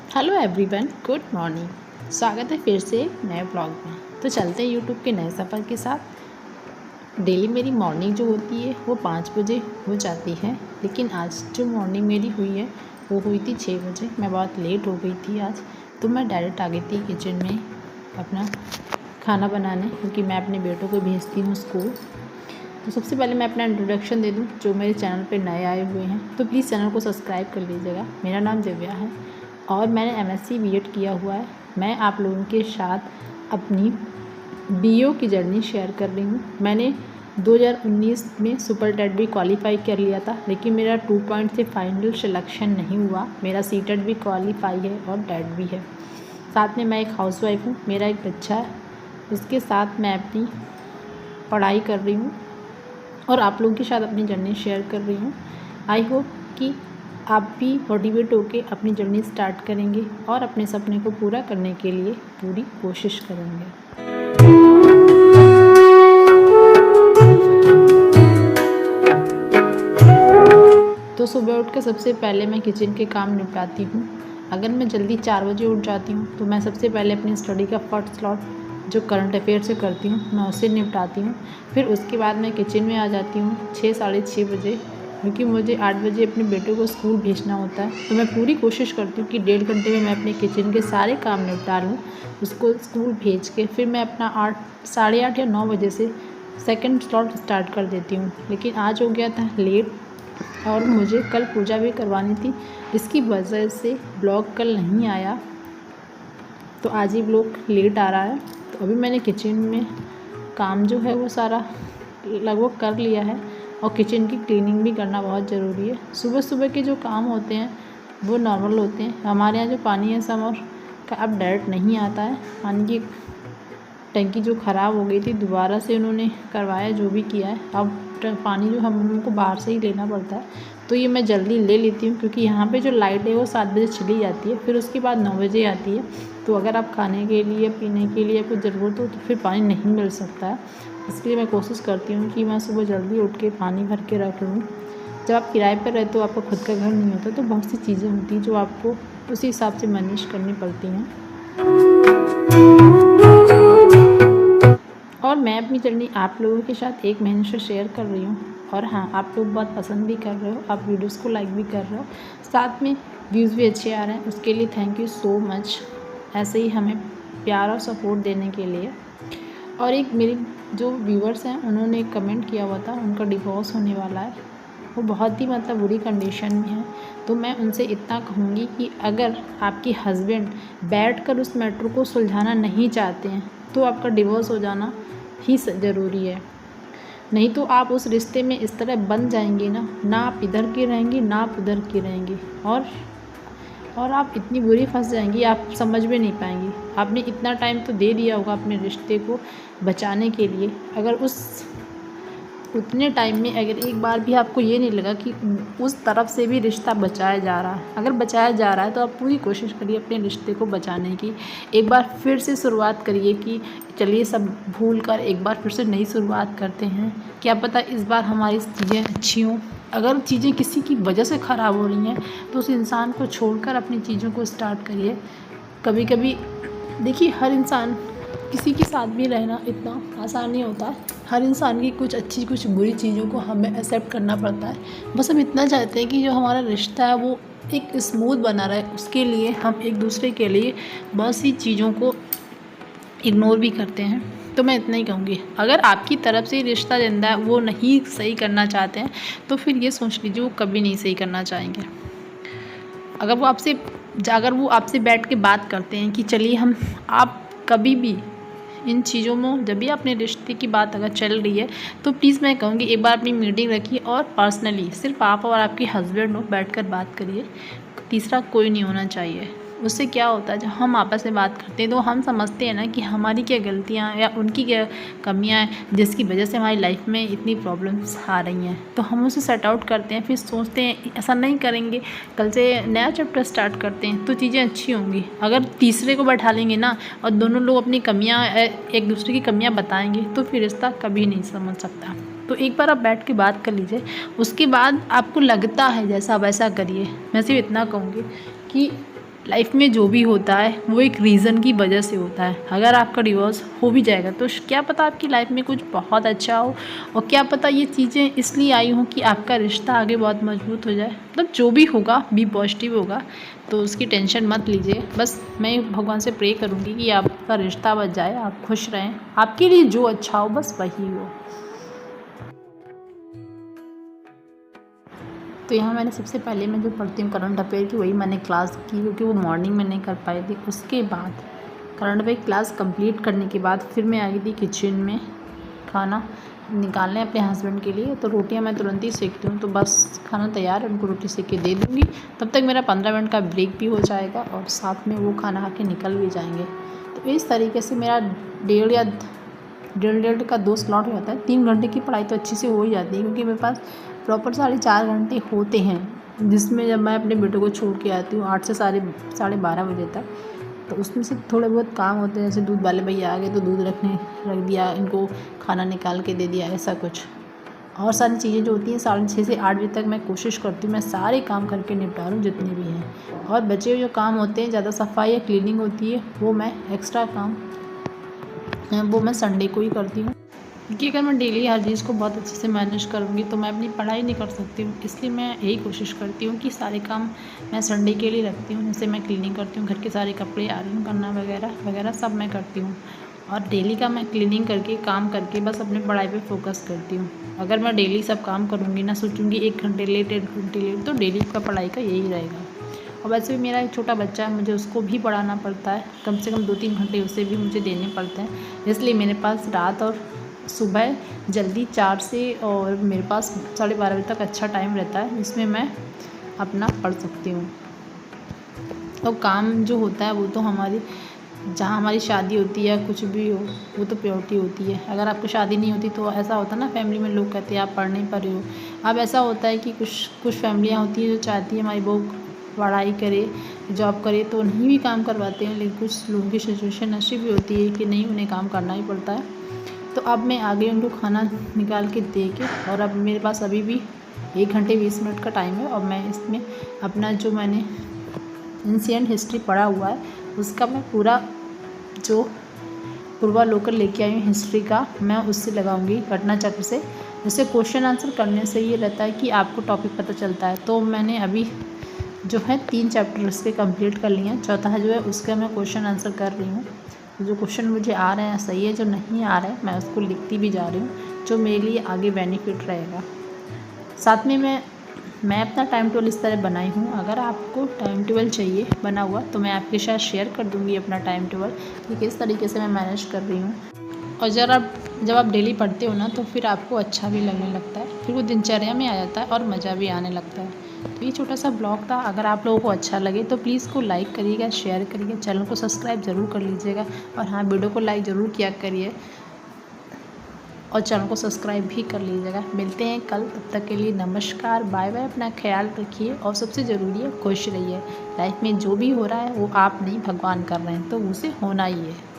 Hello everyone, good morning. स्वागत है फिर से एक नए ब्लॉग में। तो चलते हैं यूट्यूब के नए सफ़र के साथ। डेली मेरी मॉर्निंग जो होती है वो 5 बजे हो जाती है, लेकिन आज जो मॉर्निंग मेरी हुई है वो हुई थी 6 बजे। मैं बहुत लेट हो गई थी आज, तो मैं डायरेक्ट आ गई थी किचन में अपना खाना बनाने, क्योंकि मैं अपने बेटों को भेजती हूँ स्कूल। तो सबसे पहले मैं अपना इंट्रोडक्शन दे दूँ। जो मेरे चैनल पे नए आए हुए हैं तो प्लीज़ चैनल को सब्सक्राइब कर लीजिएगा। मेरा नाम दिव्या है और मैंने MSc B.Ed किया हुआ है। मैं आप लोगों के साथ अपनी BO की जर्नी शेयर कर रही हूँ। मैंने 2019 में सुपर टेट भी क्वालिफाई कर लिया था, लेकिन मेरा 2 पॉइंट से फाइनल सिलेक्शन नहीं हुआ। मेरा CTET भी क्वालिफाई है और टेट भी है। साथ में मैं एक हाउसवाइफ हूँ, मेरा एक बच्चा है, उसके साथ मैं अपनी पढ़ाई कर रही हूँ और आप लोगों के साथ अपनी जर्नी शेयर कर रही हूँ। आई होप कि आप भी मोटिवेट होकर अपनी जर्नी स्टार्ट करेंगे और अपने सपने को पूरा करने के लिए पूरी कोशिश करेंगे। तो सुबह उठ कर सबसे पहले मैं किचन के काम निपटाती हूँ। अगर मैं जल्दी 4 बजे उठ जाती हूँ तो मैं सबसे पहले अपनी स्टडी का फर्स्ट स्लॉट जो करंट अफेयर से करती हूँ मैं उसे निपटाती हूँ। फिर उसके बाद मैं किचन में आ जाती हूँ 6 साढ़े 6 बजे, क्योंकि मुझे 8 बजे अपने बेटे को स्कूल भेजना होता है। तो मैं पूरी कोशिश करती हूँ कि 1.5 घंटे में मैं अपने किचन के सारे काम निपटा लूँ, उसको स्कूल भेज के फिर मैं अपना 8 साढ़े 8 या 9 बजे से सेकंड स्लॉट स्टार्ट कर देती हूँ। लेकिन आज हो गया था लेट और मुझे कल पूजा भी करवानी थी, इसकी वजह से ब्लॉग कल नहीं आया, तो आज ही ब्लॉग लेट आ रहा है। तो अभी मैंने किचन में काम जो है वो सारा लगभग कर लिया है और किचन की क्लीनिंग भी करना बहुत ज़रूरी है। सुबह सुबह के जो काम होते हैं वो नॉर्मल होते हैं। हमारे यहाँ जो पानी है समर का अब डायरेक्ट नहीं आता है। पानी की टंकी जो ख़राब हो गई थी दोबारा से उन्होंने करवाया, जो भी किया है। अब पानी जो हम लोगों को बाहर से ही लेना पड़ता है, तो ये मैं जल्दी ले लेती हूँ, क्योंकि यहाँ पे जो लाइट है वो 7 बजे चली जाती है, फिर उसके बाद 9 बजे आती है। तो अगर आप खाने के लिए पीने के लिए कुछ ज़रूरत हो तो फिर पानी नहीं मिल सकता है। इसलिए मैं कोशिश करती हूँ कि मैं सुबह जल्दी उठ के पानी भर के रख लूँ। जब आप किराए पर रहते हो, आपका खुद का घर नहीं होता, तो बहुत सी चीज़ें होती हैं जो आपको उसी हिसाब से मैनेज करनी पड़ती हैं। और मैं अपनी जर्नी आप लोगों के साथ 1 महीने से शेयर कर रही हूँ। और हाँ, आप लोग बहुत पसंद भी कर रहे हो, आप वीडियोस को लाइक भी कर रहे हो, साथ में व्यूज़ भी अच्छे आ रहे हैं। उसके लिए थैंक यू सो मच, ऐसे ही हमें प्यार और सपोर्ट देने के लिए। और एक मेरी जो व्यूअर्स हैं उन्होंने एक कमेंट किया हुआ था, उनका डिवोर्स होने वाला है, वो बहुत ही बुरी कंडीशन में है। तो मैं उनसे इतना कहूँगी कि अगर आपके हस्बैंड बैठकर उस मैटर को सुलझाना नहीं चाहते हैं तो आपका डिवोर्स हो जाना ही ज़रूरी है। नहीं तो आप उस रिश्ते में इस तरह बन जाएंगे ना आप इधर की रहेंगी ना आप उधर की रहेंगी, और आप इतनी बुरी फंस जाएंगी, आप समझ में नहीं पाएंगी। आपने इतना टाइम तो दे दिया होगा अपने रिश्ते को बचाने के लिए, अगर उतने टाइम में अगर एक बार भी आपको ये नहीं लगा कि उस तरफ से भी रिश्ता बचाया जा रहा है, अगर बचाया जा रहा है तो आप पूरी कोशिश करिए अपने रिश्ते को बचाने की। एक बार फिर से शुरुआत करिए कि चलिए सब भूल कर एक बार फिर से नई शुरुआत करते हैं। क्या पता इस बार हमारी चीज़ें अच्छी हों। अगर चीज़ें किसी की वजह से ख़राब हो रही हैं तो उस इंसान को छोड़कर अपनी चीज़ों को स्टार्ट करिए। कभी कभी देखिए, हर इंसान किसी के साथ भी रहना इतना आसान नहीं होता। हर इंसान की कुछ अच्छी कुछ बुरी चीज़ों को हमें एक्सेप्ट करना पड़ता है। बस हम इतना चाहते हैं कि जो हमारा रिश्ता है वो एक स्मूथ बना रहे, उसके लिए हम एक दूसरे के लिए बहुत सी चीज़ों को इग्नोर भी करते हैं। तो मैं इतना ही कहूँगी, अगर आपकी तरफ से रिश्ता जिंदा है वो नहीं सही करना चाहते हैं तो फिर ये सोच लीजिए वो कभी नहीं सही करना चाहेंगे। अगर वो आपसे बैठ के बात करते हैं कि चलिए आप कभी भी इन चीज़ों में, जब भी अपने रिश्ते की बात अगर चल रही है तो प्लीज़ मैं कहूँगी एक बार अपनी मीटिंग रखिए और पर्सनली सिर्फ आप और आपके हस्बैंड हो बैठकर बात करिए। तीसरा कोई नहीं होना चाहिए। उससे क्या होता है, जब हम आपस में बात करते हैं तो हम समझते हैं ना कि हमारी क्या गलतियाँ या उनकी क्या कमियाँ हैं जिसकी वजह से हमारी लाइफ में इतनी प्रॉब्लम्स आ रही हैं। तो हम उसे सेट आउट करते हैं, फिर सोचते हैं ऐसा नहीं करेंगे, कल से नया चैप्टर स्टार्ट करते हैं तो चीज़ें अच्छी होंगी। अगर तीसरे को बैठा लेंगे ना और दोनों लोग अपनी कमियाँ एक दूसरे की कमियाँ बताएंगे तो फिर रिश्ता कभी नहीं समझ सकता। तो एक बार आप बैठ के बात कर लीजिए, उसके बाद आपको लगता है जैसा वैसा करिए। मैं सिर्फ इतना कहूँगी कि लाइफ में जो भी होता है वो एक रीज़न की वजह से होता है। अगर आपका डिवोर्स हो भी जाएगा तो क्या पता आपकी लाइफ में कुछ बहुत अच्छा हो, और क्या पता ये चीज़ें इसलिए आई हों कि आपका रिश्ता आगे बहुत मजबूत हो जाए। मतलब जो भी होगा बी पॉजिटिव होगा, तो उसकी टेंशन मत लीजिए। बस मैं भगवान से प्रे करूँगी कि आपका रिश्ता बच जाए, आप खुश रहें, आपके लिए जो अच्छा हो बस वही हो। तो यहाँ मैंने सबसे पहले मैं जो पढ़ती हूँ करंट अफेयर की, वही मैंने क्लास की, क्योंकि वो मॉर्निंग में नहीं कर पाई थी। उसके बाद करंट अफेयर क्लास कंप्लीट करने के बाद फिर मैं आ गई थी किचन में खाना निकालने अपने हस्बैंड के लिए। तो रोटियाँ मैं तुरंत ही सेकती हूँ, तो बस खाना तैयार है, उनको रोटी सेक के दे दूँगी। तब तक मेरा 15 मिनट का ब्रेक भी हो जाएगा और साथ में वो खाना खा के निकल भी जाएंगे। तो इस तरीके से मेरा डेढ़ का 2 स्लॉट हो जाता है। 3 घंटे की पढ़ाई तो अच्छी से हो ही जाती है, क्योंकि मेरे पास प्रॉपर 4.5 घंटे होते हैं, जिसमें जब मैं अपने बेटे को छोड़ के आती हूँ 8 से साढ़े 12 बजे तक, तो उसमें से थोड़े बहुत काम होते हैं। जैसे दूध वाले भैया आ गए तो दूध रख दिया, इनको खाना निकाल के दे दिया, ऐसा कुछ। और सारी चीज़ें जो होती हैं 6:30 से 8 बजे तक मैं कोशिश करती हूँ मैं सारे काम करके निपटा जितने भी हैं। और बचे हुए जो काम होते हैं, ज़्यादा सफाई या क्लीनिंग होती है, वो मैं एक्स्ट्रा काम वो मैं संडे को ही करती हूँ, क्योंकि अगर मैं डेली हर चीज़ को बहुत अच्छे से मैनेज करूँगी तो मैं अपनी पढ़ाई नहीं कर सकती हूँ। इसलिए मैं यही कोशिश करती हूँ कि सारे काम मैं संडे के लिए रखती हूँ। जैसे मैं क्लीनिंग करती हूँ, घर के सारे कपड़े आयरन करना वगैरह वगैरह सब मैं करती हूँ। और डेली का मैं क्लीनिंग करके काम करके बस अपनी पढ़ाई पे फोकस करती हूँ। अगर मैं डेली सब काम करूँगी ना, सोचूँगी 1 घंटे लेट 1 घंटे लेट, तो डेली का पढ़ाई का यही रहेगा। और वैसे भी मेरा एक छोटा बच्चा है, मुझे उसको भी पढ़ाना पड़ता है, कम से कम 2-3 घंटे उसे भी मुझे देने पड़ते हैं। इसलिए मेरे पास रात और सुबह जल्दी 4 से और मेरे पास 12:30 बजे तक अच्छा टाइम रहता है, जिसमें मैं अपना पढ़ सकती हूँ। और काम जो होता है वो तो जहाँ हमारी शादी होती है या कुछ भी हो, वो तो प्रायोरिटी होती है। अगर आपकी शादी नहीं होती तो ऐसा होता है ना, फैमिली में लोग कहते हैं आप पढ़ नहीं पा रहे हो। अब ऐसा होता है कि कुछ फैमिलियाँ होती हैं जो चाहती है हमारी बहू पढ़ाई करे, जॉब करे, तो नहीं भी काम करवाते हैं। लेकिन कुछ लोगों की सिचुएशन ऐसी भी होती है कि नहीं, उन्हें काम करना ही पड़ता है। तो अब मैं आगे उनको खाना निकाल के दे के, और अब मेरे पास अभी भी 1 घंटे 20 मिनट का टाइम है, और मैं इसमें अपना जो मैंने एंशिएंट हिस्ट्री पढ़ा हुआ है उसका मैं पूरा जो पूर्वालोकन लेके आई हूँ हिस्ट्री का, मैं उससे लगाऊंगी घटना चक्र से। जैसे क्वेश्चन आंसर करने से ये रहता है कि आपको टॉपिक पता चलता है। तो मैंने अभी जो है 3 चैप्टर उसके कंप्लीट कर लिए हैं, चौथा जो है उसका मैं क्वेश्चन आंसर कर रही हूँ। जो क्वेश्चन मुझे आ रहे हैं सही है, जो नहीं आ रहे हैं मैं उसको लिखती भी जा रही हूँ, जो मेरे लिए आगे बेनिफिट रहेगा। साथ में मैं अपना टाइम टेबल इस तरह बनाई हूँ। अगर आपको टाइम टेबल चाहिए बना हुआ तो मैं आपके साथ शेयर कर दूँगी अपना टाइम टेबल कि किस तरीके से मैं मैनेज कर रही हूँ। और जब आप डेली पढ़ते हो ना, तो फिर आपको अच्छा भी लगने लगता है, फिर वो दिनचर्या में आ जाता है और मज़ा भी आने लगता है। तो ये छोटा सा ब्लॉग था। अगर आप लोगों को अच्छा लगे तो प्लीज़ को लाइक करिएगा, शेयर करिएगा, चैनल को सब्सक्राइब ज़रूर कर लीजिएगा, और हाँ, वीडियो को लाइक ज़रूर किया करिए और चैनल को सब्सक्राइब भी कर लीजिएगा। मिलते हैं कल, तब तक के लिए नमस्कार, बाय बाय। अपना ख्याल रखिए, और सबसे ज़रूरी है खुश रहिए। लाइफ में जो भी हो रहा है वो आप नहीं, भगवान कर रहे हैं, तो उसे होना ही है।